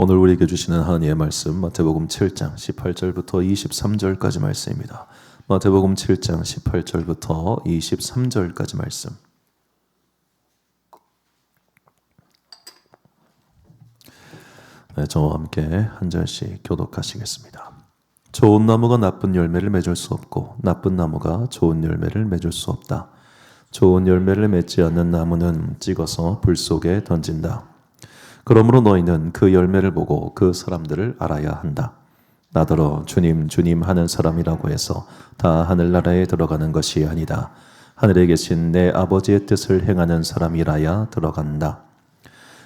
오늘 우리에게 주시는 하나님의 말씀 마태복음 7장 18절부터 23절까지 말씀입니다. 마태복음 7장 18절부터 23절까지 말씀. 네, 저와 함께 한 절씩 교독하시겠습니다. 좋은 나무가 나쁜 열매를 맺을 수 없고 나쁜 나무가 좋은 열매를 맺을 수 없다. 좋은 열매를 맺지 않는 나무는 찍어서 불 속에 던진다. 그러므로 너희는 그 열매를 보고 그 사람들을 알아야 한다. 나더러 주님 주님 하는 사람이라고 해서 다 하늘나라에 들어가는 것이 아니다. 하늘에 계신 내 아버지의 뜻을 행하는 사람이라야 들어간다.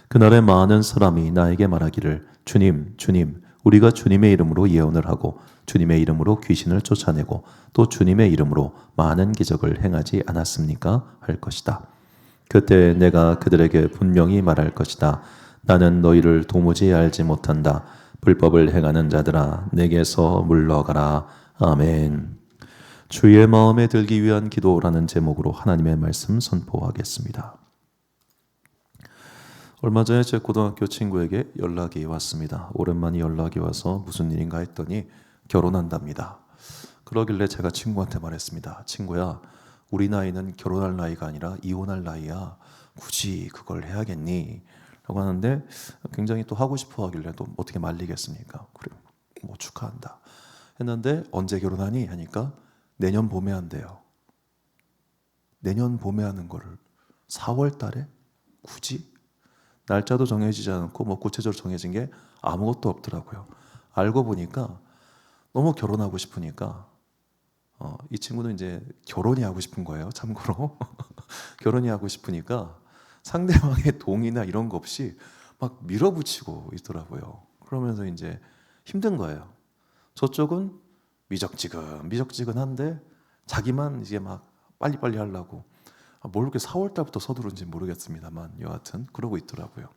그날에 많은 사람이 나에게 말하기를 주님 주님 우리가 주님의 이름으로 예언을 하고 주님의 이름으로 귀신을 쫓아내고 또 주님의 이름으로 많은 기적을 행하지 않았습니까? 할 것이다. 그때 내가 그들에게 분명히 말할 것이다. 나는 너희를 도무지 알지 못한다. 불법을 행하는 자들아 내게서 물러가라. 아멘. 주의 마음에 들기 위한 기도라는 제목으로 하나님의 말씀 선포하겠습니다. 얼마 전에 제 고등학교 친구에게 연락이 왔습니다. 오랜만에 연락이 와서 무슨 일인가 했더니 결혼한답니다. 그러길래 제가 친구한테 말했습니다. 친구야, 우리 나이는 결혼할 나이가 아니라 이혼할 나이야. 굳이 그걸 해야겠니? 라고 하는데 굉장히 또 하고 싶어 하길래 또 어떻게 말리겠습니까? 그래, 뭐 축하한다 했는데 언제 결혼하니? 하니까 내년 봄에 한대요. 내년 봄에 하는 거를 4월 달에? 굳이? 날짜도 정해지지 않고 뭐 구체적으로 정해진 게 아무것도 없더라고요. 알고 보니까 너무 결혼하고 싶으니까 이 친구는 이제 결혼이 하고 싶은 거예요. 참고로 결혼이 하고 싶으니까 상대방의 동의나 이런 거 없이 막 밀어붙이고 있더라고요. 그러면서 이제 힘든 거예요. 저쪽은 미적지근한데 자기만 이제 막 빨리빨리 하려고 뭘 그렇게 4월 달부터 서두른지 모르겠습니다만 여하튼 그러고 있더라고요.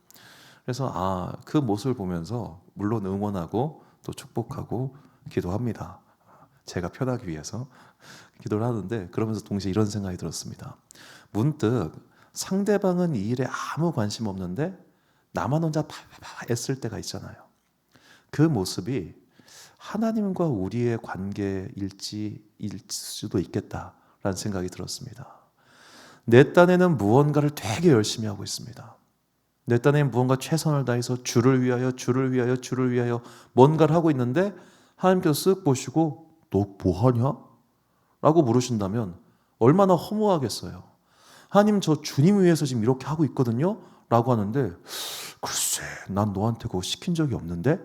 그래서 그 모습을 보면서 물론 응원하고 또 축복하고 기도합니다. 제가 편하기 위해서 기도를 하는데 그러면서 동시에 이런 생각이 들었습니다. 문득 상대방은 이 일에 아무 관심 없는데 나만 혼자 파파파 애쓸 때가 있잖아요. 그 모습이 하나님과 우리의 관계일 수도 있겠다라는 생각이 들었습니다. 내 딴에는 무언가를 되게 열심히 하고 있습니다. 내 딴에는 무언가 최선을 다해서 주를 위하여 뭔가를 하고 있는데 하나님께서 쓱 보시고 너 뭐하냐? 라고 물으신다면 얼마나 허무하겠어요. 하나님 저 주님 위해서 지금 이렇게 하고 있거든요? 라고 하는데 글쎄 난 너한테 그거 시킨 적이 없는데?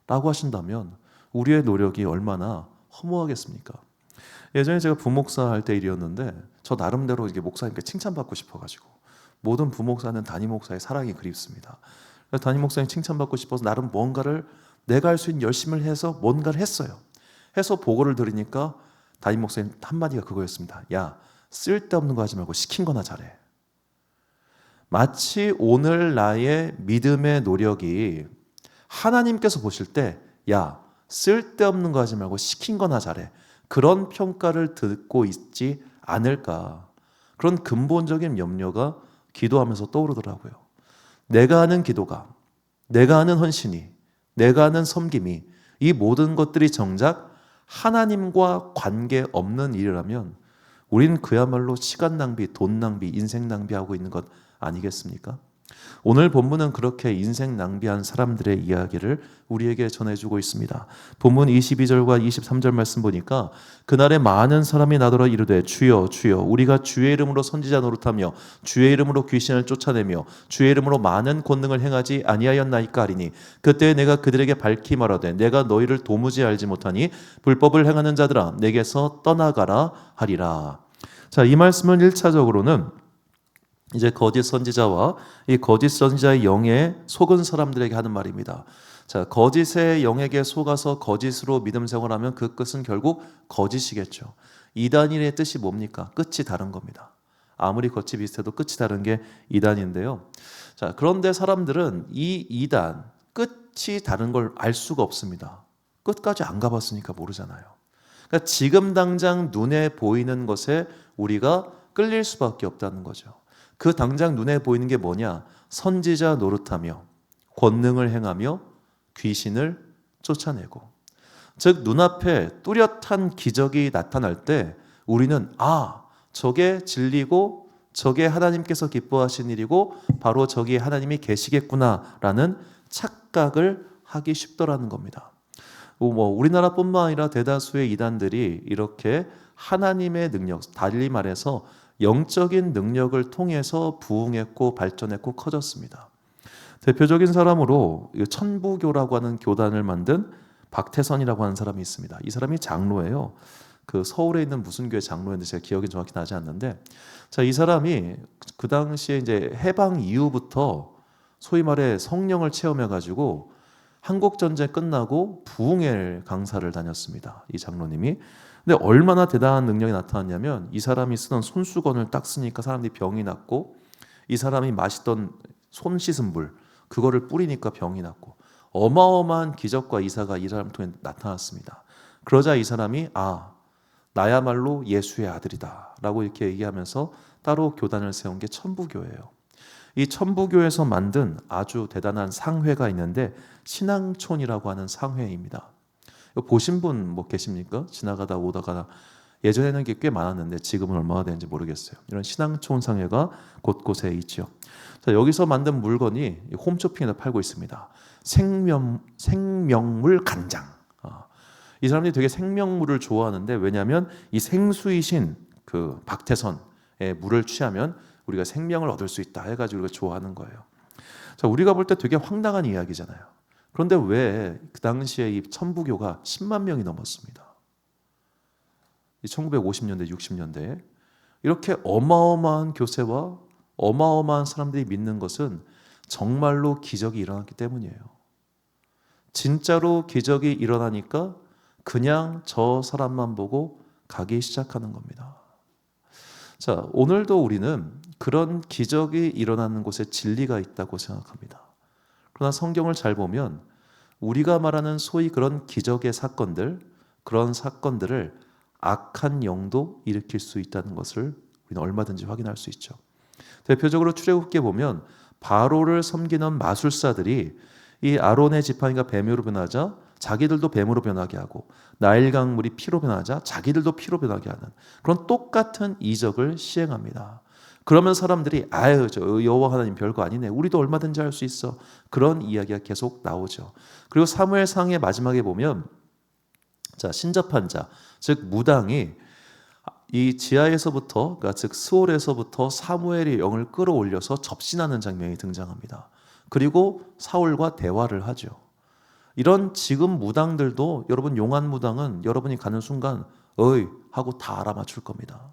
라고 하신다면 우리의 노력이 얼마나 허무하겠습니까? 예전에 제가 부목사 할 때 일이었는데 저 나름대로 이게 목사님께 칭찬받고 싶어가지고 모든 부목사는 담임 목사의 사랑이 그립습니다. 그래서 담임 목사님 칭찬받고 싶어서 나름 뭔가를 내가 할 수 있는 열심을 해서 뭔가를 했어요. 해서 보고를 들으니까 담임 목사님 한마디가 그거였습니다. 야, 쓸데없는 거 하지 말고 시킨 거나 잘해. 마치 오늘 나의 믿음의 노력이 하나님께서 보실 때 야, 쓸데없는 거 하지 말고 시킨 거나 잘해. 그런 평가를 듣고 있지 않을까. 그런 근본적인 염려가 기도하면서 떠오르더라고요. 내가 하는 기도가, 내가 하는 헌신이, 내가 하는 섬김이 이 모든 것들이 정작 하나님과 관계없는 일이라면 우리는 그야말로 시간 낭비, 돈 낭비, 인생 낭비하고 있는 것 아니겠습니까? 오늘 본문은 그렇게 인생 낭비한 사람들의 이야기를 우리에게 전해주고 있습니다. 본문 22절과 23절 말씀 보니까 그날에 많은 사람이 나더러 이르되 주여 주여 우리가 주의 이름으로 선지자 노릇하며 주의 이름으로 귀신을 쫓아내며 주의 이름으로 많은 권능을 행하지 아니하였나이까 하리니 그때 내가 그들에게 밝히 말하되 내가 너희를 도무지 알지 못하니 불법을 행하는 자들아 내게서 떠나가라 하리라. 자, 이 말씀은 1차적으로는 이제 거짓 선지자와 이 거짓 선지자의 영에 속은 사람들에게 하는 말입니다. 자, 거짓의 영에게 속아서 거짓으로 믿음 생활하면 그 끝은 결국 거짓이겠죠. 이단인의 뜻이 뭡니까? 끝이 다른 겁니다. 아무리 겉이 비슷해도 끝이 다른 게 이단인데요. 자, 그런데 사람들은 이 이단 끝이 다른 걸 알 수가 없습니다. 끝까지 안 가봤으니까 모르잖아요. 그러니까 지금 당장 눈에 보이는 것에 우리가 끌릴 수밖에 없다는 거죠. 그 당장 눈에 보이는 게 뭐냐? 선지자 노릇하며 권능을 행하며 귀신을 쫓아내고, 즉 눈앞에 뚜렷한 기적이 나타날 때 우리는 저게 진리고 저게 하나님께서 기뻐하신 일이고 바로 저기에 하나님이 계시겠구나라는 착각을 하기 쉽더라는 겁니다. 우리나라뿐만 아니라 대다수의 이단들이 이렇게 하나님의 능력, 달리 말해서 영적인 능력을 통해서 부흥했고 발전했고 커졌습니다. 대표적인 사람으로 천부교라고 하는 교단을 만든 박태선이라고 하는 사람이 있습니다. 이 사람이 장로예요. 그 서울에 있는 무슨 교회 장로였는데 제가 기억이 정확히 나지 않는데, 이 사람이 그 당시에 이제 해방 이후부터 소위 말해 성령을 체험해 가지고 한국 전쟁 끝나고 부흥회 강사를 다녔습니다. 이 장로님이. 근데 얼마나 대단한 능력이 나타났냐면 이 사람이 쓰던 손수건을 딱 쓰니까 사람들이 병이 났고, 이 사람이 마시던 손 씻은 물 그거를 뿌리니까 병이 났고, 어마어마한 기적과 이사가 이 사람 통해 나타났습니다. 그러자 이 사람이 나야말로 예수의 아들이다 라고 이렇게 얘기하면서 따로 교단을 세운 게 천부교예요. 이 천부교에서 만든 아주 대단한 상회가 있는데 신앙촌이라고 하는 상회입니다. 보신 분 계십니까? 지나가다 오다가. 예전에는 꽤 많았는데 지금은 얼마나 되는지 모르겠어요. 이런 신앙촌 상회가 곳곳에 있죠. 여기서 만든 물건이 홈쇼핑에서 팔고 있습니다. 생명물 간장. 이 사람들이 되게 생명물을 좋아하는데, 왜냐하면 이 생수이신 그 박태선의 물을 취하면 우리가 생명을 얻을 수 있다 해가지고 우리가 좋아하는 거예요. 우리가 볼 때 되게 황당한 이야기잖아요. 그런데 왜 그 당시에 이 천부교가 10만 명이 넘었습니다. 1950년대, 60년대에 이렇게 어마어마한 교세와 어마어마한 사람들이 믿는 것은 정말로 기적이 일어났기 때문이에요. 진짜로 기적이 일어나니까 그냥 저 사람만 보고 가기 시작하는 겁니다. 오늘도 우리는 그런 기적이 일어나는 곳에 진리가 있다고 생각합니다. 그러나 성경을 잘 보면 우리가 말하는 소위 그런 기적의 사건들, 그런 사건들을 악한 영도 일으킬 수 있다는 것을 우리는 얼마든지 확인할 수 있죠. 대표적으로 출애굽기에 보면 바로를 섬기는 마술사들이 이 아론의 지팡이가 뱀으로 변하자 자기들도 뱀으로 변하게 하고, 나일 강물이 피로 변하자 자기들도 피로 변하게 하는 그런 똑같은 이적을 시행합니다. 그러면 사람들이 여호와 하나님 별거 아니네, 우리도 얼마든지 할 수 있어, 그런 이야기가 계속 나오죠. 그리고 사무엘상의 마지막에 보면 신접한 자, 즉 무당이 이 지하에서부터, 즉 스올에서부터 사무엘의 영을 끌어올려서 접신하는 장면이 등장합니다. 그리고 사울과 대화를 하죠. 이런 지금 무당들도, 여러분 용한 무당은 여러분이 가는 순간 어이 하고 다 알아맞힐 겁니다.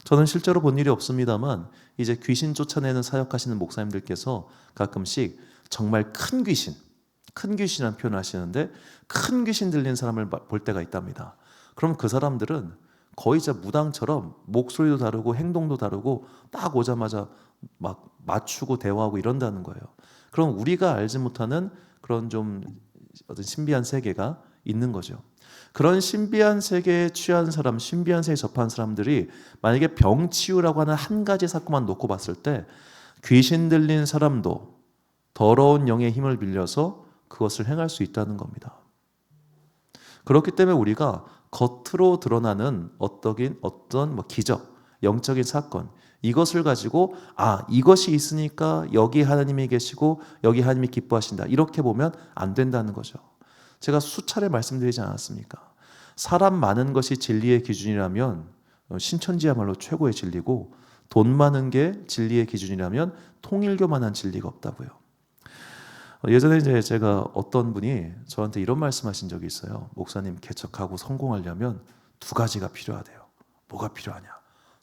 저는 실제로 본 일이 없습니다만 이제 귀신 쫓아내는 사역하시는 목사님들께서 가끔씩 정말 큰 귀신이라는 표현을 하시는데, 큰 귀신 들린 사람을 볼 때가 있답니다. 그럼 그 사람들은 거의 무당처럼 목소리도 다르고 행동도 다르고 딱 오자마자 막 맞추고 대화하고 이런다는 거예요. 그럼 우리가 알지 못하는 그런 좀 어떤 신비한 세계가 있는 거죠. 그런 신비한 세계에 취한 사람, 신비한 세계에 접한 사람들이 만약에 병 치유라고 하는 한 가지 사건만 놓고 봤을 때 귀신 들린 사람도 더러운 영의 힘을 빌려서 그것을 행할 수 있다는 겁니다. 그렇기 때문에 우리가 겉으로 드러나는 어떤 기적, 영적인 사건, 이것을 가지고 이것이 있으니까 여기 하나님이 계시고 여기 하나님이 기뻐하신다, 이렇게 보면 안 된다는 거죠. 제가 수차례 말씀드리지 않았습니까? 사람 많은 것이 진리의 기준이라면 신천지야말로 최고의 진리고, 돈 많은 게 진리의 기준이라면 통일교만한 진리가 없다고요. 예전에 이제 제가 어떤 분이 저한테 이런 말씀하신 적이 있어요. 목사님, 개척하고 성공하려면 두 가지가 필요하대요. 뭐가 필요하냐?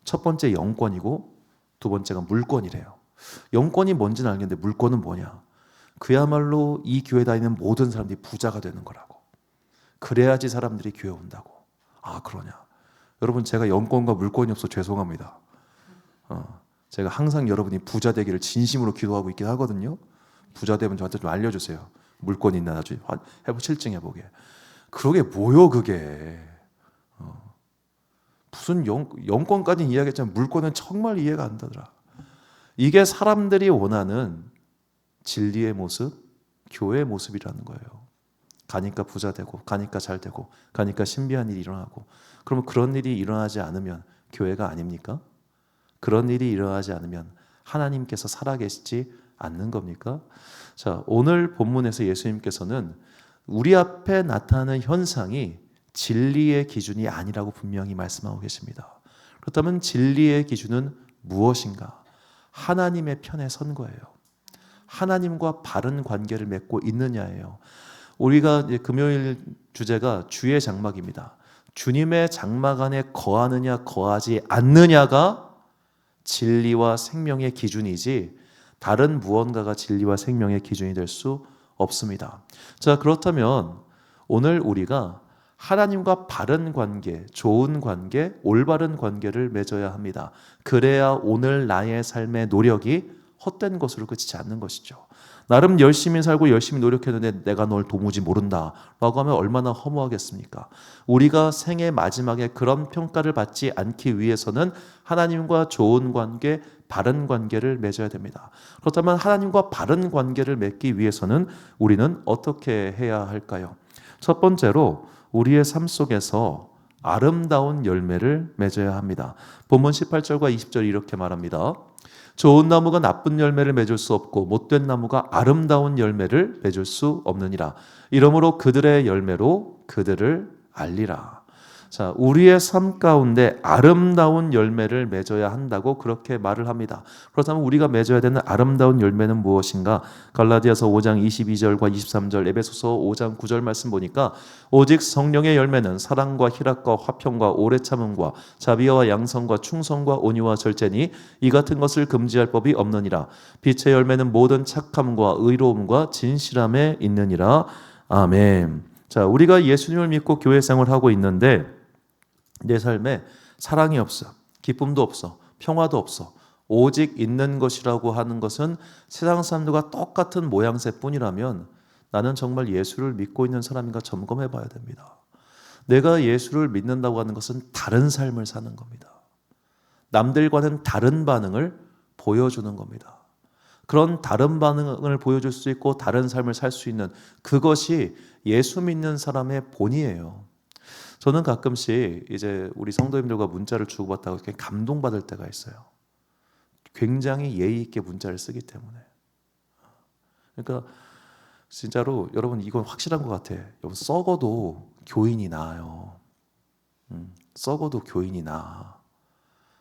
첫 번째 영권이고 두 번째가 물권이래요. 영권이 뭔지는 알겠는데 물권은 뭐냐? 그야말로 이 교회 다니는 모든 사람들이 부자가 되는 거라고. 그래야지 사람들이 교회 온다고. 그러냐? 여러분, 제가 영권과 물권이 없어 죄송합니다. 제가 항상 여러분이 부자 되기를 진심으로 기도하고 있긴 하거든요. 부자 되면 저한테 좀 알려주세요. 물권 있나 나중에 실증해보게. 그러게 뭐요 그게. 무슨 영권까지는 이해하겠지만 물권은 정말 이해가 안 되더라. 이게 사람들이 원하는 진리의 모습, 교회의 모습이라는 거예요. 가니까 부자 되고, 가니까 잘 되고, 가니까 신비한 일이 일어나고. 그러면 그런 일이 일어나지 않으면 교회가 아닙니까? 그런 일이 일어나지 않으면 하나님께서 살아계시지 않는 겁니까? 자, 오늘 본문에서 예수님께서는 우리 앞에 나타나는 현상이 진리의 기준이 아니라고 분명히 말씀하고 계십니다. 그렇다면 진리의 기준은 무엇인가? 하나님의 편에 선 거예요. 하나님과 바른 관계를 맺고 있느냐예요. 우리가 이제 금요일 주제가 주의 장막입니다. 주님의 장막 안에 거하느냐 거하지 않느냐가 진리와 생명의 기준이지 다른 무언가가 진리와 생명의 기준이 될 수 없습니다. 자, 그렇다면 오늘 우리가 하나님과 바른 관계, 좋은 관계, 올바른 관계를 맺어야 합니다. 그래야 오늘 나의 삶의 노력이 헛된 것으로 그치지 않는 것이죠. 나름 열심히 살고 열심히 노력했는데 내가 널 도무지 모른다 라고 하면 얼마나 허무하겠습니까? 우리가 생애 마지막에 그런 평가를 받지 않기 위해서는 하나님과 좋은 관계, 바른 관계를 맺어야 됩니다. 그렇다면 하나님과 바른 관계를 맺기 위해서는 우리는 어떻게 해야 할까요? 첫 번째로 우리의 삶 속에서 아름다운 열매를 맺어야 합니다. 본문 18절과 20절이 이렇게 말합니다. 좋은 나무가 나쁜 열매를 맺을 수 없고 못된 나무가 아름다운 열매를 맺을 수 없느니라. 이러므로 그들의 열매로 그들을 알리라. 자, 우리의 삶 가운데 아름다운 열매를 맺어야 한다고 그렇게 말을 합니다. 그렇다면 우리가 맺어야 되는 아름다운 열매는 무엇인가? 갈라디아서 5장 22절과 23절, 에베소서 5장 9절 말씀 보니까 오직 성령의 열매는 사랑과 희락과 화평과 오래 참음과 자비와 양성과 충성과 온유와 절제니 이 같은 것을 금지할 법이 없느니라. 빛의 열매는 모든 착함과 의로움과 진실함에 있느니라. 아멘. 자, 우리가 예수님을 믿고 교회 생활을 하고 있는데 내 삶에 사랑이 없어, 기쁨도 없어, 평화도 없어. 오직 있는 것이라고 하는 것은 세상 사람들과 똑같은 모양새뿐이라면 나는 정말 예수를 믿고 있는 사람인가 점검해 봐야 됩니다. 내가 예수를 믿는다고 하는 것은 다른 삶을 사는 겁니다. 남들과는 다른 반응을 보여주는 겁니다. 그런 다른 반응을 보여줄 수 있고 다른 삶을 살 수 있는 그것이 예수 믿는 사람의 본이에요. 저는 가끔씩 이제 우리 성도님들과 문자를 주고받다가 감동받을 때가 있어요. 굉장히 예의 있게 문자를 쓰기 때문에. 그러니까 진짜로 여러분 이건 확실한 것 같아. 여러분 썩어도 교인이 나아요. 썩어도 교인이 나아.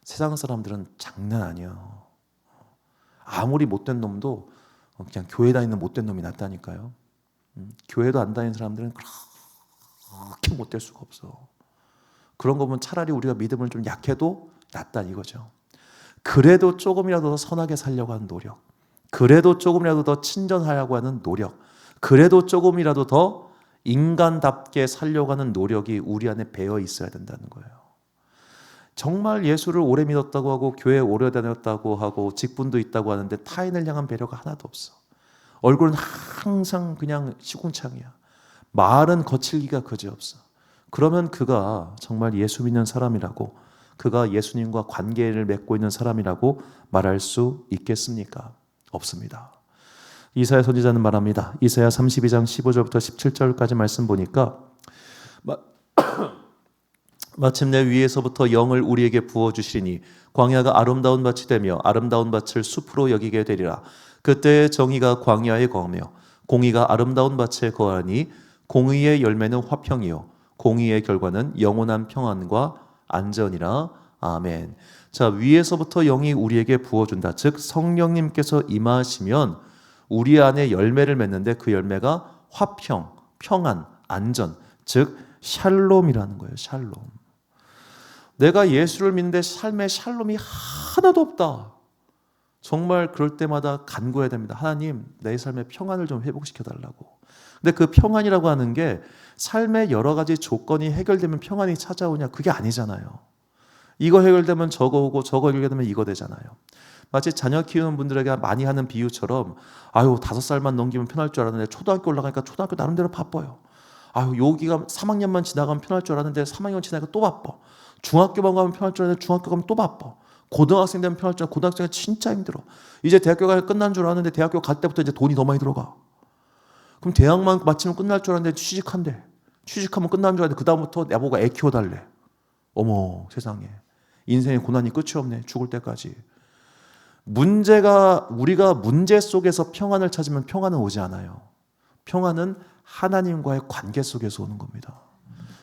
세상 사람들은 장난 아니에요. 아무리 못된 놈도 그냥 교회 다니는 못된 놈이 낫다니까요. 교회도 안 다니는 사람들은 그렇게 못될 수가 없어. 그런 거 보면 차라리 우리가 믿음을 좀 약해도 낫다 이거죠. 그래도 조금이라도 더 선하게 살려고 하는 노력, 그래도 조금이라도 더 친절하려고 하는 노력, 그래도 조금이라도 더 인간답게 살려고 하는 노력이 우리 안에 배어 있어야 된다는 거예요. 정말 예수를 오래 믿었다고 하고 교회에 오래 다녔다고 하고 직분도 있다고 하는데 타인을 향한 배려가 하나도 없어. 얼굴은 항상 그냥 시궁창이야. 말은 거칠기가 그지없어. 그러면 그가 정말 예수 믿는 사람이라고, 그가 예수님과 관계를 맺고 있는 사람이라고 말할 수 있겠습니까? 없습니다. 이사야 선지자는 말합니다. 이사야 32장 15절부터 17절까지 말씀 보니까 마침내 위에서부터 영을 우리에게 부어주시리니 광야가 아름다운 밭이 되며 아름다운 밭을 숲으로 여기게 되리라. 그때 정의가 광야에 거하며 공의가 아름다운 밭에 거하니 공의의 열매는 화평이요 공의의 결과는 영원한 평안과 안전이라. 아멘. 자, 위에서부터 영이 우리에게 부어준다. 즉 성령님께서 임하시면 우리 안에 열매를 맺는데 그 열매가 화평, 평안, 안전, 즉 샬롬이라는 거예요. 샬롬. 내가 예수를 믿는데 삶에 샬롬이 하나도 없다. 정말 그럴 때마다 간구해야 됩니다. 하나님, 내 삶의 평안을 좀 회복시켜달라고. 근데 그 평안이라고 하는 게 삶의 여러 가지 조건이 해결되면 평안이 찾아오냐? 그게 아니잖아요. 이거 해결되면 저거 오고 저거 해결되면 이거 되잖아요. 마치 자녀 키우는 분들에게 많이 하는 비유처럼 아유 5살만 넘기면 편할 줄 알았는데 초등학교 올라가니까 초등학교 나름대로 바빠요. 아유 여기가 3학년만 지나가면 편할 줄 알았는데 3학년 지나니까 또 바빠. 중학교만 가면 편할 줄 알았는데 중학교 가면 또 바빠. 고등학생 되면 편할 줄 알았는데 고등학생은 진짜 힘들어. 이제 대학교가 끝난 줄 알았는데 대학교 갈 때부터 이제 돈이 더 많이 들어가. 그럼 대학만 마치면 끝날 줄 알았는데 취직한대. 취직하면 끝나는 줄 알았는데 그 다음부터 나보고 애 키워달래. 어머 세상에. 인생의 고난이 끝이 없네. 죽을 때까지. 우리가 문제 속에서 평안을 찾으면 평안은 오지 않아요. 평안은 하나님과의 관계 속에서 오는 겁니다.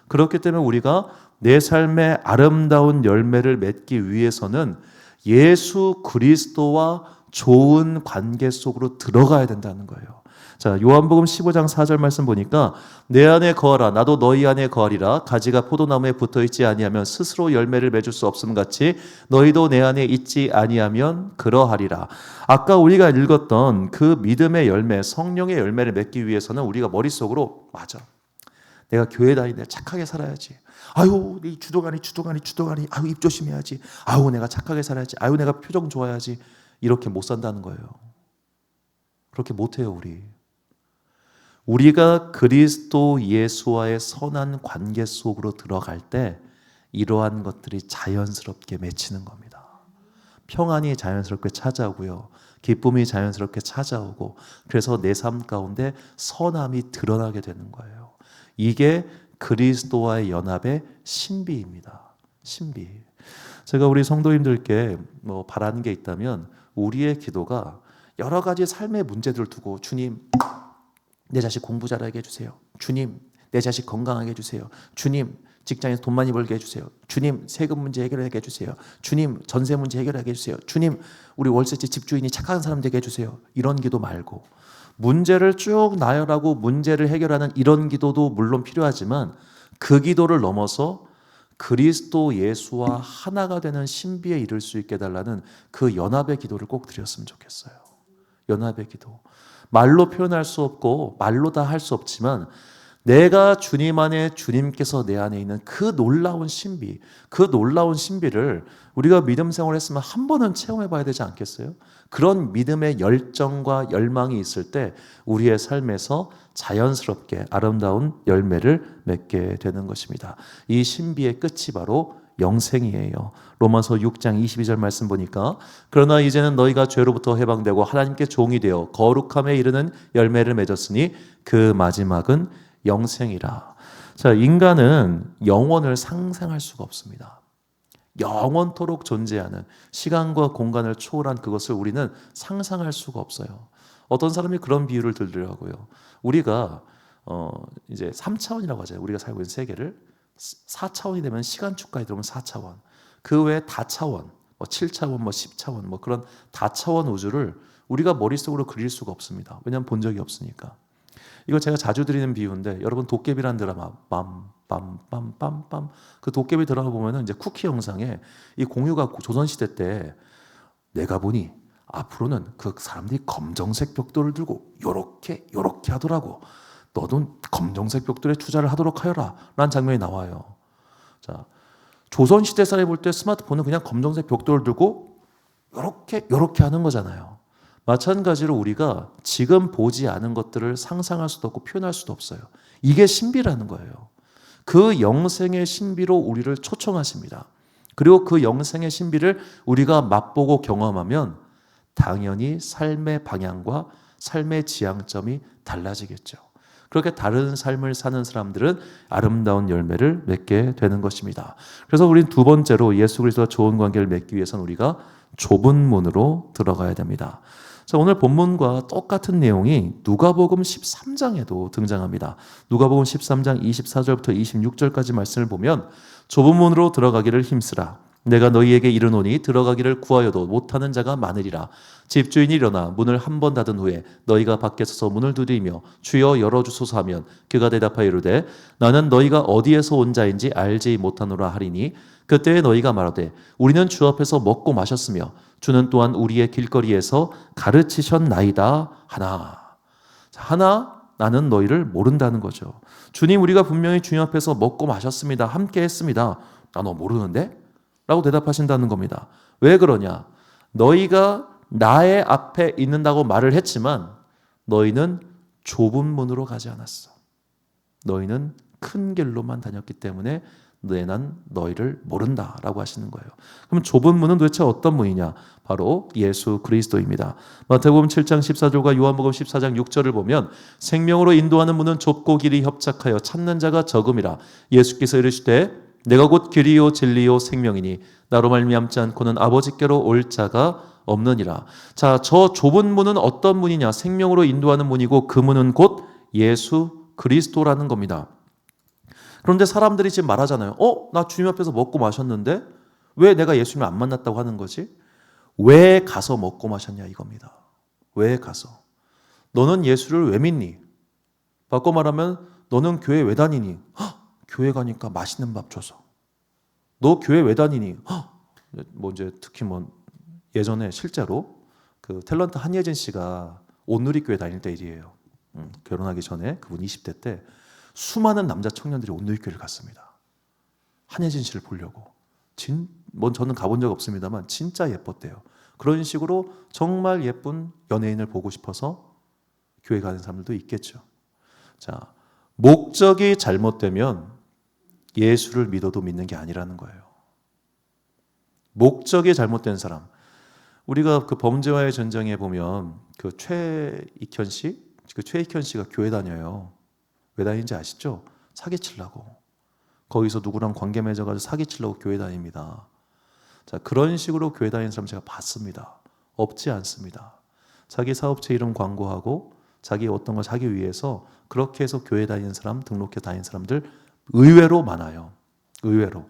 그렇기 때문에 우리가 내 삶의 아름다운 열매를 맺기 위해서는 예수 그리스도와 좋은 관계 속으로 들어가야 된다는 거예요. 자, 요한복음 15장 4절 말씀 보니까 내 안에 거하라 나도 너희 안에 거하리라 가지가 포도나무에 붙어있지 아니하면 스스로 열매를 맺을 수 없음 같이 너희도 내 안에 있지 아니하면 그러하리라. 아까 우리가 읽었던 그 믿음의 열매, 성령의 열매를 맺기 위해서는 우리가 머릿속으로 맞아. 내가 교회 다니는데 착하게 살아야지. 아유, 내 주도가니. 아유, 입 조심해야지. 아유, 내가 착하게 살아야지. 아유, 내가 표정 좋아야지. 이렇게 못 산다는 거예요. 그렇게 못해요, 우리. 우리가 그리스도 예수와의 선한 관계 속으로 들어갈 때 이러한 것들이 자연스럽게 맺히는 겁니다. 평안이 자연스럽게 찾아오고요. 기쁨이 자연스럽게 찾아오고 그래서 내 삶 가운데 선함이 드러나게 되는 거예요. 이게 그리스도와의 연합의 신비입니다. 신비. 제가 우리 성도님들께 바라는 게 있다면 우리의 기도가 여러 가지 삶의 문제들을 두고 주님 내 자식 공부 잘하게 해주세요. 주님 내 자식 건강하게 해주세요. 주님 직장에서 돈 많이 벌게 해주세요. 주님 세금 문제 해결하게 해주세요. 주님 전세 문제 해결하게 해주세요. 주님 우리 월세집 집주인이 착한 사람 되게 해주세요. 이런 기도 말고 문제를 쭉 나열하고 문제를 해결하는 이런 기도도 물론 필요하지만 그 기도를 넘어서 그리스도 예수와 하나가 되는 신비에 이를 수 있게 해달라는 그 연합의 기도를 꼭 드렸으면 좋겠어요. 연합의 기도. 말로 표현할 수 없고 말로 다 할 수 없지만 내가 주님 안에 주님께서 내 안에 있는 그 놀라운 신비, 그 놀라운 신비를 우리가 믿음 생활을 했으면 한 번은 체험해 봐야 되지 않겠어요? 그런 믿음의 열정과 열망이 있을 때 우리의 삶에서 자연스럽게 아름다운 열매를 맺게 되는 것입니다. 이 신비의 끝이 바로 영생이에요. 로마서 6장 22절 말씀 보니까 그러나 이제는 너희가 죄로부터 해방되고 하나님께 종이 되어 거룩함에 이르는 열매를 맺었으니 그 마지막은 영생이라. 자, 인간은 영원을 상상할 수가 없습니다. 영원토록 존재하는 시간과 공간을 초월한 그것을 우리는 상상할 수가 없어요. 어떤 사람이 그런 비유를 들더라고요. 우리가 이제 3차원이라고 하잖아요. 우리가 살고 있는 세계를 4차원이 되면 시간축까지 들어오면 4차원. 그 외에 다차원, 7차원, 10차원 그런 다차원 우주를 우리가 머릿속으로 그릴 수가 없습니다. 왜냐하면 본 적이 없으니까. 이거 제가 자주 드리는 비유인데 여러분 도깨비라는 드라마 빰빰빰빰빰 그 도깨비 드라마 보면은 이제 쿠키 영상에 이 공유가 조선시대 때 내가 보니 앞으로는 그 사람들이 검정색 벽돌을 들고 요렇게 하더라고. 너도 검정색 벽돌에 투자를 하도록 하여라 라는 장면이 나와요. 자, 조선시대 사람이 볼 때 스마트폰은 그냥 검정색 벽돌을 들고 요렇게 하는 거잖아요. 마찬가지로 우리가 지금 보지 않은 것들을 상상할 수도 없고 표현할 수도 없어요. 이게 신비라는 거예요. 그 영생의 신비로 우리를 초청하십니다. 그리고 그 영생의 신비를 우리가 맛보고 경험하면 당연히 삶의 방향과 삶의 지향점이 달라지겠죠. 그렇게 다른 삶을 사는 사람들은 아름다운 열매를 맺게 되는 것입니다. 그래서 우리는 두 번째로 예수 그리스도와 좋은 관계를 맺기 위해서는 우리가 좁은 문으로 들어가야 됩니다. 자, 오늘 본문과 똑같은 내용이 누가복음 13장에도 등장합니다. 누가복음 13장 24절부터 26절까지 말씀을 보면 좁은 문으로 들어가기를 힘쓰라. 내가 너희에게 이르노니 들어가기를 구하여도 못하는 자가 많으리라. 집주인이 일어나 문을 한 번 닫은 후에 너희가 밖에 서서 문을 두드리며 주여 열어주소서 하면 그가 대답하여 이르되 나는 너희가 어디에서 온 자인지 알지 못하노라 하리니 그때에 너희가 말하되 우리는 주 앞에서 먹고 마셨으며 주는 또한 우리의 길거리에서 가르치셨나이다 하나 나는 너희를 모른다는 거죠. 주님 우리가 분명히 주님 앞에서 먹고 마셨습니다. 함께 했습니다. 나 너 모르는데? 라고 대답하신다는 겁니다. 왜 그러냐? 너희가 나의 앞에 있는다고 말을 했지만 너희는 좁은 문으로 가지 않았어. 너희는 큰 길로만 다녔기 때문에 난 너희를 모른다 라고 하시는 거예요. 그럼 좁은 문은 도대체 어떤 문이냐? 바로 예수 그리스도입니다. 마태복음 7장 14절과 요한복음 14장 6절을 보면 생명으로 인도하는 문은 좁고 길이 협착하여 찾는 자가 적음이라. 예수께서 이르시되 내가 곧 길이요 진리요 생명이니 나로 말미암지 않고는 아버지께로 올 자가 없느니라. 자, 저 좁은 문은 어떤 문이냐? 생명으로 인도하는 문이고 그 문은 곧 예수 그리스도라는 겁니다. 그런데 사람들이 지금 말하잖아요. 나 주님 앞에서 먹고 마셨는데 왜 내가 예수님을 안 만났다고 하는 거지? 왜 가서 먹고 마셨냐 이겁니다. 왜 가서? 너는 예수를 왜 믿니? 바꿔 말하면 너는 교회 왜 다니니? 교회 가니까 맛있는 밥 줘서. 너 교회 왜 다니니? 이제 특히 예전에 실제로 그 탤런트 한예진 씨가 온누리교회 다닐 때 일이에요. 결혼하기 전에 그분 20대 때 수많은 남자 청년들이 온누리교회를 갔습니다. 한예진 씨를 보려고. 저는 가본 적 없습니다만 진짜 예뻤대요. 그런 식으로 정말 예쁜 연예인을 보고 싶어서 교회 가는 사람들도 있겠죠. 자, 목적이 잘못되면 예수를 믿어도 믿는 게 아니라는 거예요. 목적이 잘못된 사람. 우리가 그 범죄와의 전쟁에 보면 그 최익현 씨가 교회 다녀요. 왜 다니는지 아시죠? 사기치려고. 거기서 누구랑 관계 맺어가지고 사기치려고 교회 다닙니다. 자, 그런 식으로 교회 다니는 사람 제가 봤습니다. 없지 않습니다. 자기 사업체 이름 광고하고 자기 어떤 걸 사기 위해서 그렇게 해서 교회 다니는 사람, 등록해 다니는 사람들 의외로 많아요. 의외로.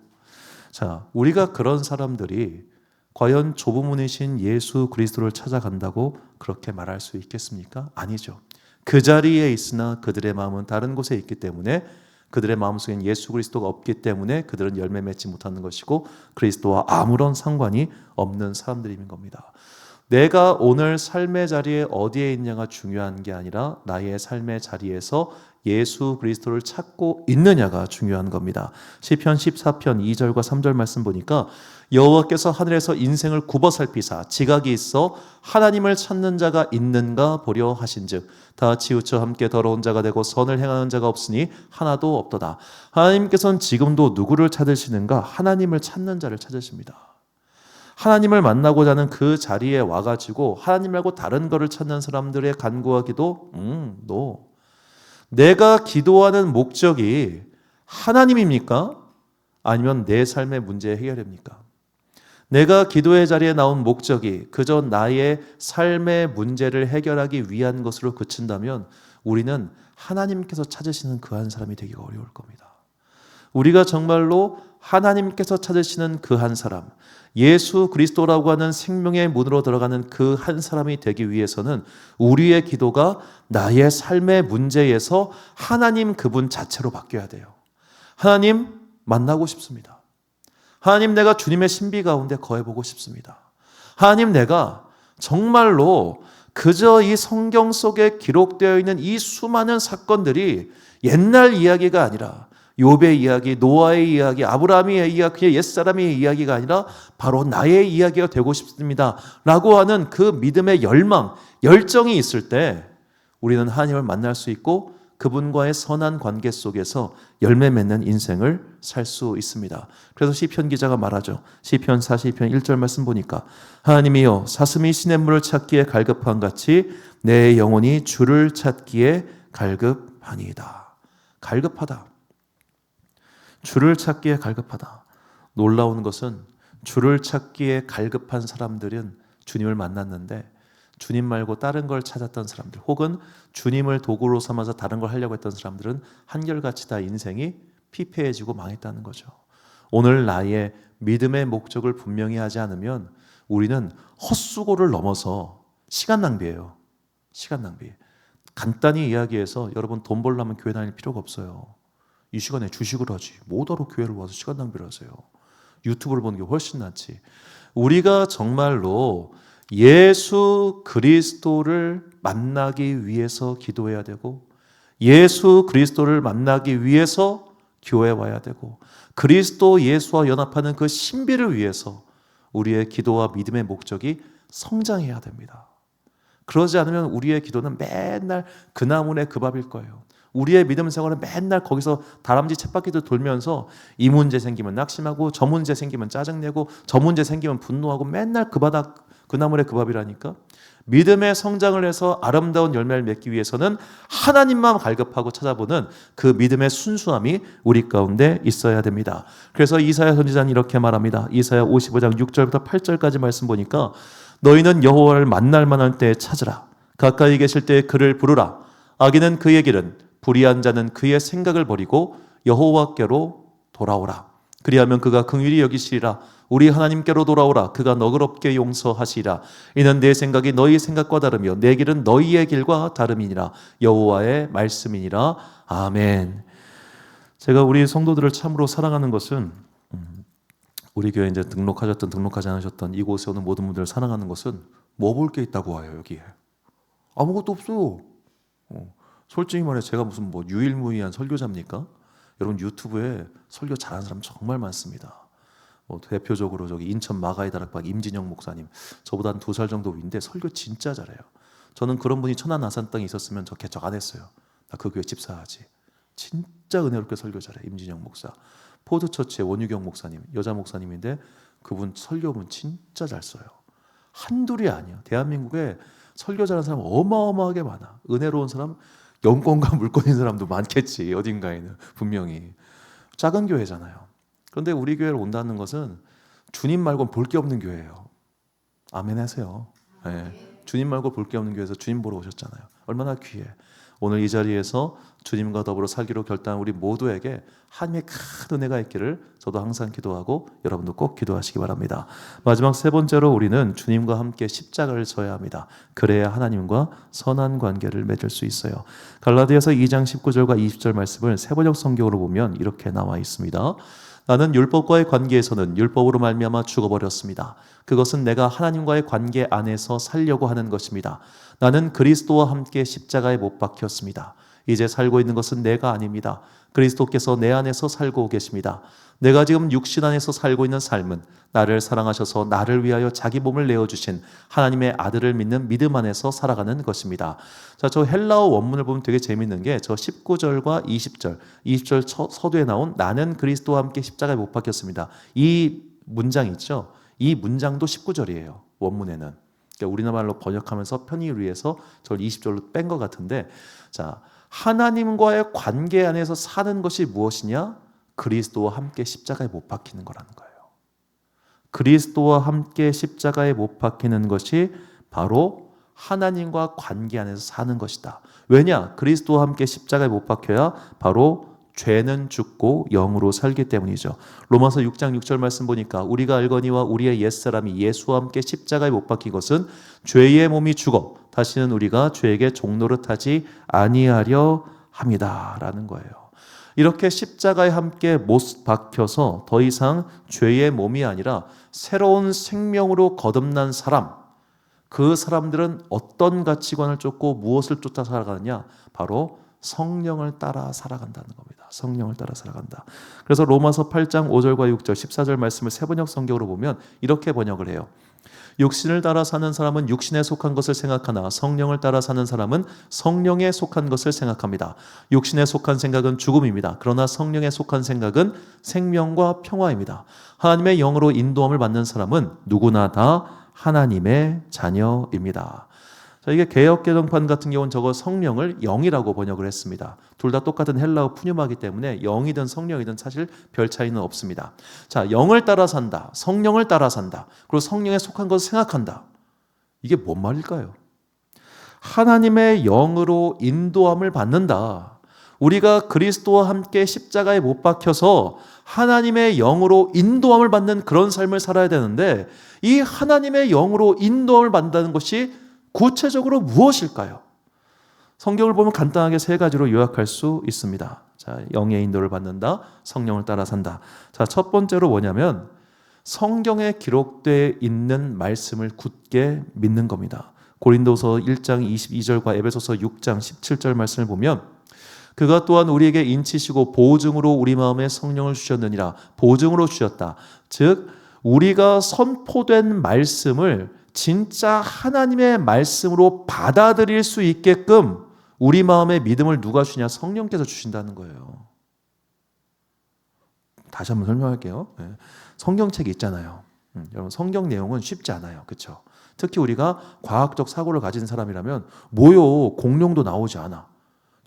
자, 우리가 그런 사람들이 과연 좁은 문이신 예수 그리스도를 찾아간다고 그렇게 말할 수 있겠습니까? 아니죠. 그 자리에 있으나 그들의 마음은 다른 곳에 있기 때문에 그들의 마음속엔 예수 그리스도가 없기 때문에 그들은 열매 맺지 못하는 것이고 그리스도와 아무런 상관이 없는 사람들인 겁니다. 내가 오늘 삶의 자리에 어디에 있냐가 중요한 게 아니라 나의 삶의 자리에서 예수 그리스도를 찾고 있느냐가 중요한 겁니다. 시편 14편 2절과 3절 말씀 보니까 여호와께서 하늘에서 인생을 굽어 살피사 지각이 있어 하나님을 찾는 자가 있는가 보려 하신즉 다 치우쳐 함께 더러운 자가 되고 선을 행하는 자가 없으니 하나도 없도다. 하나님께서는 지금도 누구를 찾으시는가? 하나님을 찾는 자를 찾으십니다. 하나님을 만나고자 하는 그 자리에 와가지고 하나님 말고 다른 거를 찾는 사람들의 간구와 기도, no. 내가 기도하는 목적이 하나님입니까? 아니면 내 삶의 문제 해결입니까? 내가 기도의 자리에 나온 목적이 그저 나의 삶의 문제를 해결하기 위한 것으로 그친다면 우리는 하나님께서 찾으시는 그 한 사람이 되기가 어려울 겁니다. 우리가 정말로 하나님께서 찾으시는 그 한 사람, 예수 그리스도라고 하는 생명의 문으로 들어가는 그 한 사람이 되기 위해서는 우리의 기도가 나의 삶의 문제에서 하나님 그분 자체로 바뀌어야 돼요. 하나님 만나고 싶습니다. 하나님 내가 주님의 신비 가운데 거해보고 싶습니다. 하나님 내가 정말로 그저 이 성경 속에 기록되어 있는 이 수많은 사건들이 옛날 이야기가 아니라 욥의 이야기, 노아의 이야기, 아브라함의 이야기, 옛사람의 이야기가 아니라 바로 나의 이야기가 되고 싶습니다. 라고 하는 그 믿음의 열망, 열정이 있을 때 우리는 하나님을 만날 수 있고 그분과의 선한 관계 속에서 열매 맺는 인생을 살 수 있습니다. 그래서 시편 기자가 말하죠. 시편 42편 1절 말씀 보니까 하나님이여 사슴이 시냇물을 찾기에 갈급한 같이 내 영혼이 주를 찾기에 갈급하니이다. 갈급하다. 주를 찾기에 갈급하다. 놀라운 것은 주를 찾기에 갈급한 사람들은 주님을 만났는데 주님 말고 다른 걸 찾았던 사람들 혹은 주님을 도구로 삼아서 다른 걸 하려고 했던 사람들은 한결같이 다 인생이 피폐해지고 망했다는 거죠. 오늘 나의 믿음의 목적을 분명히 하지 않으면 우리는 헛수고를 넘어서 시간 낭비예요. 시간 낭비. 간단히 이야기해서 여러분 돈 벌려면 교회 다닐 필요가 없어요. 이 시간에 주식을 하지. 뭐하러 교회를 와서 시간 낭비를 하세요. 유튜브를 보는 게 훨씬 낫지. 우리가 정말로 예수 그리스도를 만나기 위해서 기도해야 되고 예수 그리스도를 만나기 위해서 교회에 와야 되고 그리스도 예수와 연합하는 그 신비를 위해서 우리의 기도와 믿음의 목적이 성장해야 됩니다. 그러지 않으면 우리의 기도는 맨날 그 나물에 그 밥일 거예요. 우리의 믿음 생활은 맨날 거기서 다람쥐 쳇바퀴도 돌면서 이 문제 생기면 낙심하고 저 문제 생기면 짜증내고 저 문제 생기면 분노하고 맨날 그 바닥 그 나물에 그 밥이라니까. 믿음의 성장을 해서 아름다운 열매를 맺기 위해서는 하나님만 갈급하고 찾아보는 그 믿음의 순수함이 우리 가운데 있어야 됩니다. 그래서 이사야 선지자는 이렇게 말합니다. 이사야 55장 6절부터 8절까지 말씀 보니까 너희는 여호와를 만날 만한 때에 찾으라. 가까이 계실 때에 그를 부르라. 악인은 그의 길은 불의한 자는 그의 생각을 버리고 여호와께로 돌아오라. 그리하면 그가 긍휼히 여기시리라. 우리 하나님께로 돌아오라. 그가 너그럽게 용서하시리라. 이는 내 생각이 너희 생각과 다르며 내 길은 너희의 길과 다름이니라. 여호와의 말씀이니라. 아멘. 제가 우리 성도들을 참으로 사랑하는 것은 우리 교회 이제 등록하셨던 등록하지 않으셨던 이곳에 오는 모든 분들을 사랑하는 것은 뭐 볼 게 있다고 와요. 여기에 아무것도 없어요. 솔직히 말해 제가 무슨 뭐 유일무이한 설교자입니까? 여러분 유튜브에 설교 잘하는 사람 정말 많습니다. 뭐 대표적으로 저기 인천 마가이 다락방 임진영 목사님, 저보다 한 2살 정도 위인데 설교 진짜 잘해요. 저는 그런 분이 천안 아산 땅에 있었으면 저 개척 안 했어요. 나 그 교회 집사하지. 진짜 은혜롭게 설교 잘해 임진영 목사. 포드처치의 원유경 목사님, 여자 목사님인데 그분 설교문 진짜 잘 써요. 한둘이 아니야. 대한민국에 설교 잘하는 사람 어마어마하게 많아. 은혜로운 사람, 영권과 물권인 사람도 많겠지. 어딘가에는 분명히. 작은 교회잖아요. 그런데 우리 교회를 온다는 것은 주님 말고는 볼 게 없는 교회예요. 아멘 하세요. 네. 주님 말고 볼 게 없는 교회에서 주님 보러 오셨잖아요. 얼마나 귀해. 오늘 이 자리에서 주님과 더불어 살기로 결단한 우리 모두에게 하나님의 큰 은혜가 있기를 저도 항상 기도하고 여러분도 꼭 기도하시기 바랍니다. 마지막 세 번째로 우리는 주님과 함께 십자가를 져야 합니다. 그래야 하나님과 선한 관계를 맺을 수 있어요. 갈라디아서 2장 19절과 20절 말씀을 세번역 성경으로 보면 이렇게 나와 있습니다. 나는 율법과의 관계에서는 율법으로 말미암아 죽어버렸습니다. 그것은 내가 하나님과의 관계 안에서 살려고 하는 것입니다. 나는 그리스도와 함께 십자가에 못 박혔습니다. 이제 살고 있는 것은 내가 아닙니다. 그리스도께서 내 안에서 살고 계십니다. 내가 지금 육신 안에서 살고 있는 삶은 나를 사랑하셔서 나를 위하여 자기 몸을 내어주신 하나님의 아들을 믿는 믿음 안에서 살아가는 것입니다. 자, 저 헬라어 원문을 보면 되게 재밌는 게 저 19절과 20절 서두에 나온 나는 그리스도와 함께 십자가에 못 박혔습니다. 이 문장 있죠? 이 문장도 19절이에요. 원문에는. 그러니까 우리나라 말로 번역하면서 편의를 위해서 저를 20절로 뺀 것 같은데, 자, 하나님과의 관계 안에서 사는 것이 무엇이냐? 그리스도와 함께 십자가에 못 박히는 거라는 거예요. 그리스도와 함께 십자가에 못 박히는 것이 바로 하나님과 관계 안에서 사는 것이다. 왜냐? 그리스도와 함께 십자가에 못 박혀야 바로 죄는 죽고 영으로 살기 때문이죠. 로마서 6장 6절 말씀 보니까 우리가 알거니와 우리의 옛사람이 예수와 함께 십자가에 못 박힌 것은 죄의 몸이 죽어 다시는 우리가 죄에게 종노릇하지 아니하려 함이다 라는 거예요. 이렇게 십자가에 함께 못 박혀서 더 이상 죄의 몸이 아니라 새로운 생명으로 거듭난 사람, 그 사람들은 어떤 가치관을 쫓고 무엇을 쫓아 살아가느냐? 바로 성령을 따라 살아간다는 겁니다. 성령을 따라 살아간다. 그래서 로마서 8장 5절과 6절 14절 말씀을 세번역 성경으로 보면 이렇게 번역을 해요. 육신을 따라 사는 사람은 육신에 속한 것을 생각하나 성령을 따라 사는 사람은 성령에 속한 것을 생각합니다. 육신에 속한 생각은 죽음입니다. 그러나 성령에 속한 생각은 생명과 평화입니다. 하나님의 영으로 인도함을 받는 사람은 누구나 다 하나님의 자녀입니다. 자, 이게 개역개정판 같은 경우는 저거 성령을 영이라고 번역을 했습니다. 둘 다 똑같은 헬라어 푸뉴마기 때문에 영이든 성령이든 사실 별 차이는 없습니다. 자, 영을 따라 산다. 성령을 따라 산다. 그리고 성령에 속한 것을 생각한다. 이게 뭔 말일까요? 하나님의 영으로 인도함을 받는다. 우리가 그리스도와 함께 십자가에 못 박혀서 하나님의 영으로 인도함을 받는 그런 삶을 살아야 되는데 이 하나님의 영으로 인도함을 받는다는 것이 구체적으로 무엇일까요? 성경을 보면 간단하게 3가지로 요약할 수 있습니다. 자, 영의 인도를 받는다, 성령을 따라 산다. 자, 첫 번째로 뭐냐면 성경에 기록되어 있는 말씀을 굳게 믿는 겁니다. 고린도서 1장 22절과 에베소서 6장 17절 말씀을 보면 그가 또한 우리에게 인치시고 보증으로 우리 마음에 성령을 주셨느니라. 보증으로 주셨다. 즉 우리가 선포된 말씀을 진짜 하나님의 말씀으로 받아들일 수 있게끔 우리 마음에 믿음을 누가 주냐? 성령께서 주신다는 거예요. 다시 한번 설명할게요. 성경책이 있잖아요. 여러분 성경 내용은 쉽지 않아요. 그렇죠? 특히 우리가 과학적 사고를 가진 사람이라면 뭐요? 공룡도 나오지 않아.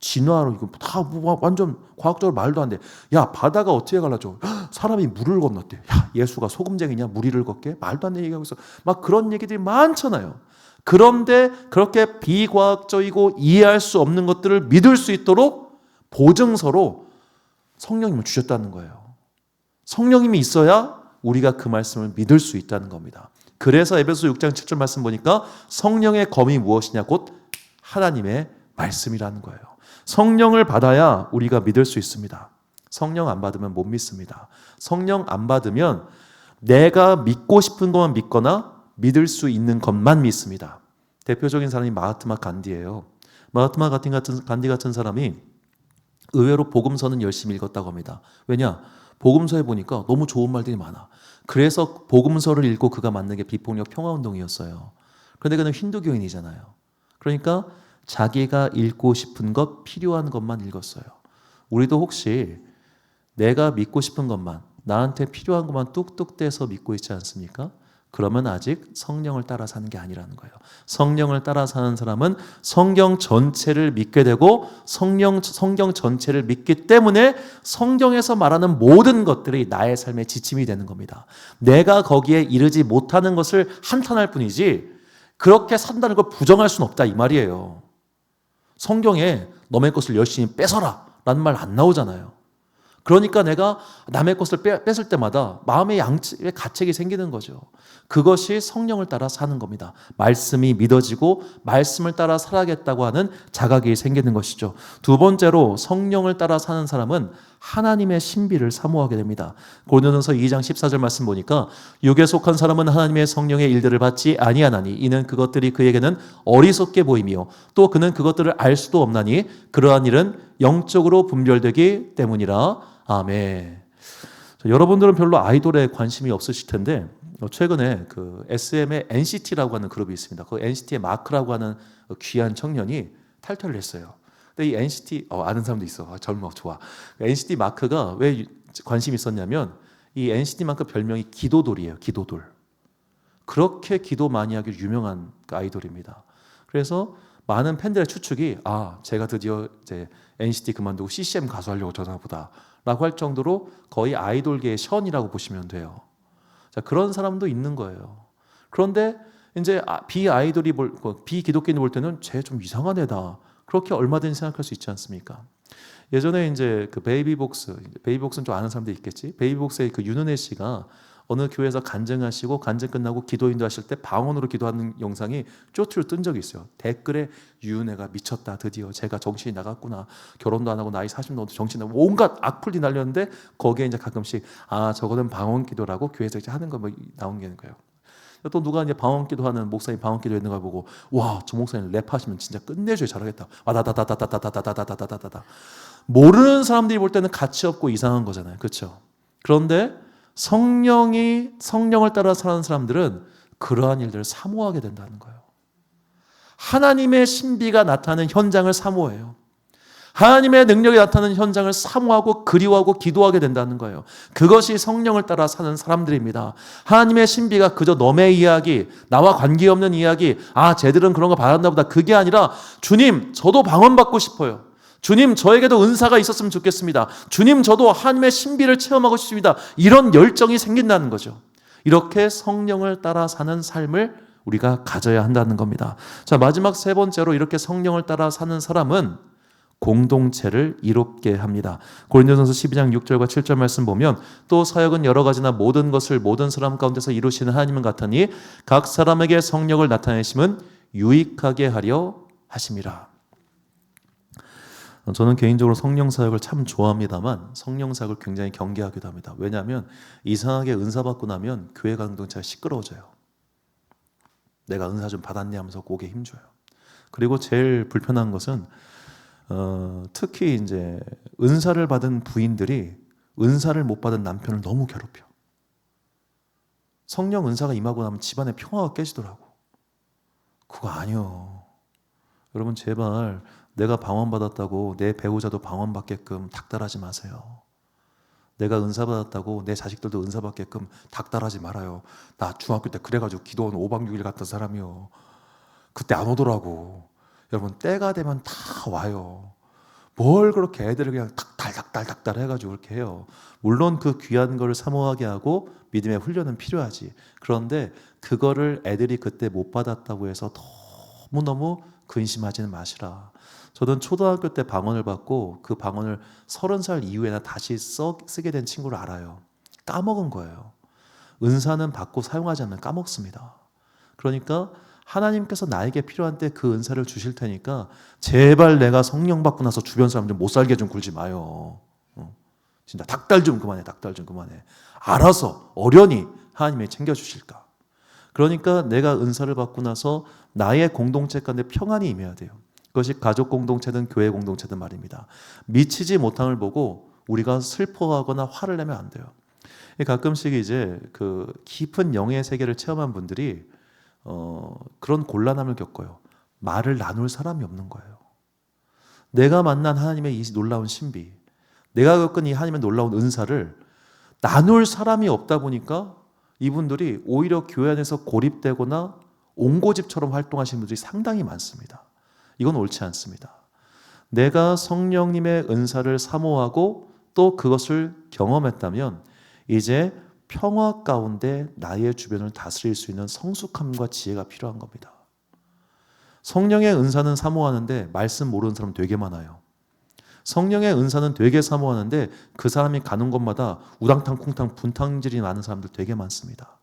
진화로 이거 다 완전 과학적으로 말도 안 돼. 야, 바다가 어떻게 갈라져? 사람이 물을 건넜대. 야, 예수가 소금쟁이냐? 물 위를 걷게? 말도 안 되는 얘기하고 있어. 막 그런 얘기들이 많잖아요. 그런데 그렇게 비과학적이고 이해할 수 없는 것들을 믿을 수 있도록 보증서로 성령님을 주셨다는 거예요. 성령님이 있어야 우리가 그 말씀을 믿을 수 있다는 겁니다. 그래서 에베소 6장 7절 말씀 보니까 성령의 검이 무엇이냐? 곧 하나님의 말씀이라는 거예요. 성령을 받아야 우리가 믿을 수 있습니다. 성령 안 받으면 못 믿습니다. 성령 안 받으면 내가 믿고 싶은 것만 믿거나 믿을 수 있는 것만 믿습니다. 대표적인 사람이 마하트마 간디예요. 마하트마 간디 같은 사람이 의외로 복음서는 열심히 읽었다고 합니다. 왜냐? 복음서에 보니까 너무 좋은 말들이 많아. 그래서 복음서를 읽고 그가 만든 게 비폭력 평화운동이었어요. 그런데 그는 힌두교인이잖아요. 그러니까 자기가 읽고 싶은 것, 필요한 것만 읽었어요. 우리도 혹시 내가 믿고 싶은 것만, 나한테 필요한 것만 뚝뚝 떼서 믿고 있지 않습니까? 그러면 아직 성령을 따라 사는 게 아니라는 거예요. 성령을 따라 사는 사람은 성경 전체를 믿게 되고 성경 전체를 믿기 때문에 성경에서 말하는 모든 것들이 나의 삶의 지침이 되는 겁니다. 내가 거기에 이르지 못하는 것을 한탄할 뿐이지 그렇게 산다는 걸 부정할 수는 없다 이 말이에요. 성경에 너의 것을 열심히 뺏어라 라는 말 안 나오잖아요. 그러니까 내가 남의 것을 뺏을 때마다 마음의 가책이 생기는 거죠. 그것이 성령을 따라 사는 겁니다. 말씀이 믿어지고 말씀을 따라 살아야겠다고 하는 자각이 생기는 것이죠. 두 번째로 성령을 따라 사는 사람은 하나님의 신비를 사모하게 됩니다. 고린도전서 2장 14절 말씀 보니까 육에 속한 사람은 하나님의 성령의 일들을 받지 아니하나니 이는 그것들이 그에게는 어리석게 보이며 또 그는 그것들을 알 수도 없나니 그러한 일은 영적으로 분별되기 때문이라. 아멘. 여러분들은 별로 아이돌에 관심이 없으실 텐데 최근에 그 SM의 NCT라고 하는 그룹이 있습니다. 그 NCT의 마크라고 하는 귀한 청년이 탈퇴를 했어요. 근데 이 NCT 아는 사람도 있어. 젊어 좋아. NCT 마크가 왜 관심이 있었냐면 이 NCT 마크 별명이 기도돌이에요. 기도돌. 그렇게 기도 많이 하기로 유명한 그 아이돌입니다. 그래서 많은 팬들의 추측이 제가 드디어 이제 NCT 그만두고 CCM 가수 하려고 저러나 보다 라고 할 정도로 거의 아이돌계의 션이라고 보시면 돼요. 자, 그런 사람도 있는 거예요. 그런데 이제 비아이돌이 비기독교인이 볼 때는 쟤 좀 이상한 애다. 그렇게 얼마든지 생각할 수 있지 않습니까? 예전에 이제 그 베이비복스는 좀 아는 사람도 있겠지. 베이비복스의 그 윤은혜 씨가 어느 교회에서 간증하시고 간증 끝나고 기도 인도하실 때 방언으로 기도하는 영상이 쪼투로 뜬 적이 있어요. 댓글에 유은혜가 미쳤다. 드디어 제가 정신이 나갔구나. 결혼도 안 하고 나이 40 넘어도 정신 나고 온갖 악플이 날렸는데 거기에 이제 가끔씩 저거는 방언 기도라고 교회에서 이제 하는 거 뭐 나온 게 있는 거예요. 또 누가 이제 방언 기도하는 목사님 방언 기도 있는 걸 보고 와, 저 목사님 랩하시면 진짜 끝내줘야 잘하겠다. 다다다다다다다다다다다다. 모르는 사람들이 볼 때는 가치 없고 이상한 거잖아요. 그렇죠? 그런데 성령을 따라 사는 사람들은 그러한 일들을 사모하게 된다는 거예요. 하나님의 신비가 나타나는 현장을 사모해요. 하나님의 능력이 나타나는 현장을 사모하고 그리워하고 기도하게 된다는 거예요. 그것이 성령을 따라 사는 사람들입니다. 하나님의 신비가 그저 너의 이야기, 나와 관계없는 이야기, 쟤들은 그런 거 받았나 보다. 그게 아니라 주님, 저도 방언받고 싶어요. 주님, 저에게도 은사가 있었으면 좋겠습니다. 주님, 저도 하나님의 신비를 체험하고 싶습니다. 이런 열정이 생긴다는 거죠. 이렇게 성령을 따라 사는 삶을 우리가 가져야 한다는 겁니다. 자, 마지막 세 번째로 이렇게 성령을 따라 사는 사람은 공동체를 이롭게 합니다. 고린도전서 12장 6절과 7절 말씀 보면 또 사역은 여러 가지나 모든 것을 모든 사람 가운데서 이루시는 하나님은 같으니 각 사람에게 성령을 나타내심은 유익하게 하려 하심이라. 저는 개인적으로 성령 사역을 참 좋아합니다만 성령 사역을 굉장히 경계하기도 합니다. 왜냐하면 이상하게 은사 받고 나면 교회 공동체가 시끄러워져요. 내가 은사 좀 받았네 하면서 고개 힘줘요. 그리고 제일 불편한 것은 특히 이제 은사를 받은 부인들이 은사를 못 받은 남편을 너무 괴롭혀. 성령 은사가 임하고 나면 집안에 평화가 깨지더라고. 그거 아니요. 여러분 제발 내가 방언받았다고 내 배우자도 방언받게끔 닥달하지 마세요. 내가 은사받았다고 내 자식들도 은사받게끔 닥달하지 말아요. 나 중학교 때 그래가지고 기도원 5박 6일 갔던 사람이요. 그때 안 오더라고. 여러분 때가 되면 다 와요. 뭘 그렇게 애들을 그냥 닥달 해가지고 그렇게 해요. 물론 그 귀한 거를 사모하게 하고 믿음의 훈련은 필요하지. 그런데 그거를 애들이 그때 못 받았다고 해서 너무너무 근심하지는 마시라. 저는 초등학교 때 방언을 받고 그 방언을 30살 이후에나 다시 쓰게 된 친구를 알아요. 까먹은 거예요. 은사는 받고 사용하지 않으면 까먹습니다. 그러니까 하나님께서 나에게 필요한 때 그 은사를 주실 테니까 제발 내가 성령 받고 나서 주변 사람들 못 살게 좀 굴지 마요. 진짜 닥달 좀 그만해. 알아서 어련히 하나님이 챙겨주실까. 그러니까 내가 은사를 받고 나서 나의 공동체 가운데 평안이 임해야 돼요. 그것이 가족 공동체든 교회 공동체든 말입니다. 미치지 못함을 보고 우리가 슬퍼하거나 화를 내면 안 돼요. 가끔씩 이제 그 깊은 영의 세계를 체험한 분들이 그런 곤란함을 겪어요. 말을 나눌 사람이 없는 거예요. 내가 만난 하나님의 이 놀라운 신비, 내가 겪은 이 하나님의 놀라운 은사를 나눌 사람이 없다 보니까 이분들이 오히려 교회 안에서 고립되거나 옹고집처럼 활동하시는 분들이 상당히 많습니다. 이건 옳지 않습니다. 내가 성령님의 은사를 사모하고 또 그것을 경험했다면 이제 평화 가운데 나의 주변을 다스릴 수 있는 성숙함과 지혜가 필요한 겁니다. 성령의 은사는 사모하는데 말씀 모르는 사람 되게 많아요. 성령의 은사는 되게 사모하는데 그 사람이 가는 곳마다 우당탕 쿵탕 분탕질이 많은 사람들 되게 많습니다.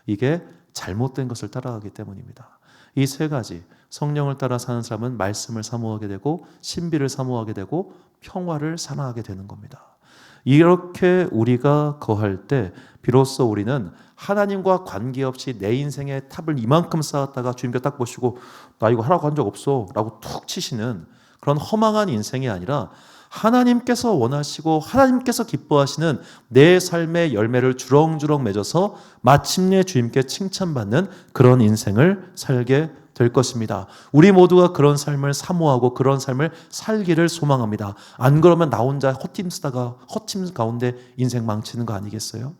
이게 잘못된 것을 따라가기 때문입니다. 이 세 가지, 성령을 따라 사는 사람은 말씀을 사모하게 되고 신비를 사모하게 되고 평화를 사랑하게 되는 겁니다. 이렇게 우리가 거할 때 비로소 우리는 하나님과 관계없이 내 인생의 탑을 이만큼 쌓았다가 주님께 딱 보시고 나 이거 하라고 한 적 없어 라고 툭 치시는 그런 허망한 인생이 아니라 하나님께서 원하시고 하나님께서 기뻐하시는 내 삶의 열매를 주렁주렁 맺어서 마침내 주님께 칭찬받는 그런 인생을 살게 될 것입니다. 우리 모두가 그런 삶을 사모하고 그런 삶을 살기를 소망합니다. 안 그러면 나 혼자 헛팀 쓰다가 헛팀 가운데 인생 망치는 거 아니겠어요?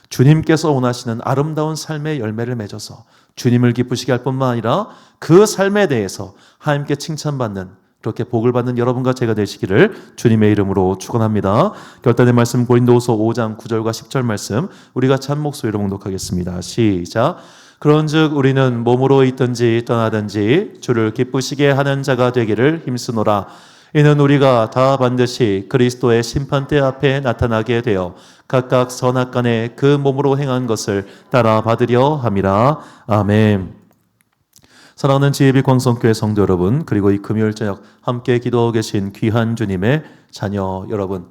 주님께서 원하시는 아름다운 삶의 열매를 맺어서 주님을 기쁘시게 할 뿐만 아니라 그 삶에 대해서 하나님께 칭찬받는 그렇게 복을 받는 여러분과 제가 되시기를 주님의 이름으로 축원합니다. 결단의 말씀 고린도후서 5장 9절과 10절 말씀 우리가 찬 목소리로 봉독하겠습니다. 시작. 그런즉 우리는 몸으로 있든지 떠나든지 주를 기쁘시게 하는 자가 되기를 힘쓰노라. 이는 우리가 다 반드시 그리스도의 심판대 앞에 나타나게 되어 각각 선악간에 그 몸으로 행한 것을 따라 받으려 함이라. 아멘. 사랑하는 지혜비 광성교회 성도 여러분, 그리고 이 금요일 저녁 함께 기도하고 계신 귀한 주님의 자녀 여러분,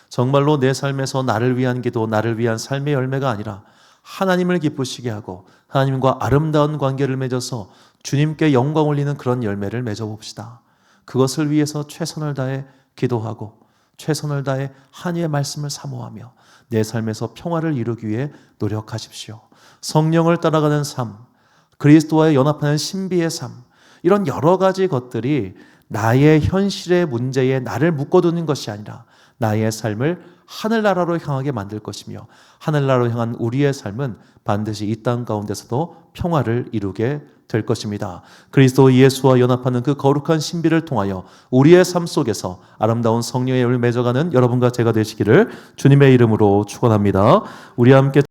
정말로 내 삶에서 나를 위한 기도, 나를 위한 삶의 열매가 아니라 하나님을 기쁘시게 하고 하나님과 아름다운 관계를 맺어서 주님께 영광 올리는 그런 열매를 맺어봅시다. 그것을 위해서 최선을 다해 기도하고 최선을 다해 하나님의 말씀을 사모하며 내 삶에서 평화를 이루기 위해 노력하십시오. 성령을 따라가는 삶, 그리스도와의 연합하는 신비의 삶, 이런 여러 가지 것들이 나의 현실의 문제에 나를 묶어두는 것이 아니라 나의 삶을 하늘나라로 향하게 만들 것이며 하늘나라로 향한 우리의 삶은 반드시 이 땅 가운데서도 평화를 이루게 될 것입니다. 그리스도 예수와 연합하는 그 거룩한 신비를 통하여 우리의 삶 속에서 아름다운 성령의 열매를 맺어가는 여러분과 제가 되시기를 주님의 이름으로 축원합니다. 우리 함께